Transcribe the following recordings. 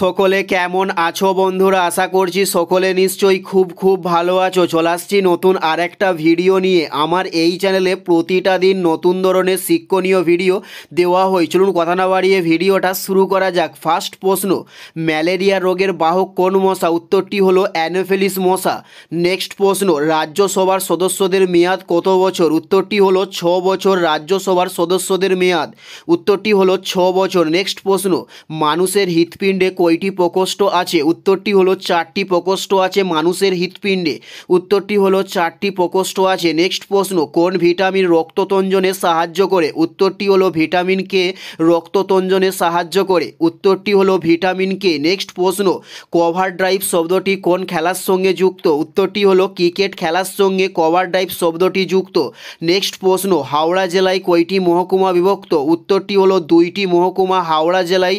সকলে কেমন আছো বন্ধুরা? আশা করছি সকলে নিশ্চয়ই খুব ভালো আছো। চলে আসছি নতুন আরেকটা ভিডিও নিয়ে। আমার এই চ্যানেলে প্রতিটা দিন নতুন ধরনের শিক্ষণীয় ভিডিও দেওয়া হয়। চলুন কথা না বাড়িয়ে ভিডিওটা শুরু করা যাক। ফার্স্ট প্রশ্ন, ম্যালেরিয়া রোগের বাহক কোন মশা? উত্তরটি হলো অ্যানোফিলিস মশা। নেক্সট প্রশ্ন, রাজ্যসভার সদস্যদের মেয়াদ কত বছর? উত্তরটি হলো 6 বছর রাজ্যসভার সদস্যদের মেয়াদ। উত্তরটি হলো 6 বছর। নেক্সট প্রশ্ন, মানুষের হৃৎপিণ্ডে কয়টি প্রকোষ্ঠ আছে? উত্তরটি হলো 4টি প্রকোষ্ঠ আছে মানুষের হৃৎপিণ্ডে। উত্তরটি হলো 4টি প্রকোষ্ঠ আছে। নেক্সট প্রশ্ন, কোন ভিটামিন রক্ততঞ্জনে সাহায্য করে? উত্তরটি হলো ভিটামিন কে রক্ততঞ্জনে সাহায্য করে। উত্তরটি হলো ভিটামিন কে। নেক্সট প্রশ্ন, কভার ড্রাইভ শব্দটি কোন খেলার সঙ্গে যুক্ত? উত্তরটি হলো ক্রিকেট খেলার সঙ্গে কভার ড্রাইভ শব্দটি যুক্ত। নেক্সট প্রশ্ন, হাওড়া জেলায় কয়টি মহকুমা বিভক্ত? উত্তরটি হলো 2টি মহকুমা হাওড়া জেলায়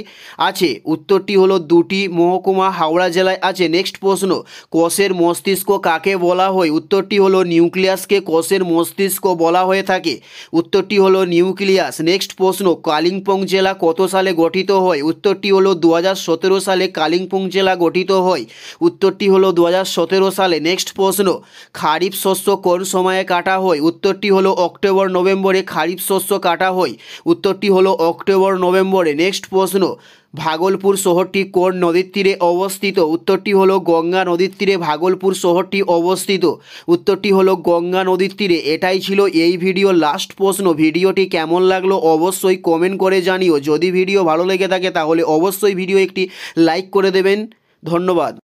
আছে। উত্তরটি হলো 2টি মহকুমা হাওড়া জেলায় আছে। নেক্সট প্রশ্ন, কোষের মস্তিষ্ক কাকে বলা হয়? উত্তরটি হলো নিউক্লিয়াসকে কোষের মস্তিষ্ক বলা হয়ে থাকে। উত্তরটি হলো নিউক্লিয়াস। নেক্সট প্রশ্ন, কালিম্পং জেলা কত সালে গঠিত হয়? উত্তরটি হলো 2017 সালে কালিম্পং জেলা গঠিত হয়। উত্তরটি হলো 2017 সালে। নেক্সট প্রশ্ন, খারিফ শস্য কোন সময়ে কাটা হয়? উত্তরটি হলো অক্টোবর নভেম্বরে খারিফ শস্য কাটা হয়। উত্তরটি হলো অক্টোবর নভেম্বরে। নেক্সট প্রশ্ন, ভাগলপুর শহরটি কোন নদীর তীরে অবস্থিত? উত্তরটি হলো গঙ্গা নদীর তীরে ভাগলপুর শহরটি অবস্থিত। উত্তরটি হলো গঙ্গা নদীর তীরে। এটাই ছিল এই ভিডিও লাস্ট প্রশ্ন। ভিডিওটি কেমন লাগলো অবশ্যই কমেন্ট করে জানিও। যদি ভিডিও ভালো লেগে থাকে তাহলে অবশ্যই ভিডিও একটি লাইক করে দেবেন। ধন্যবাদ।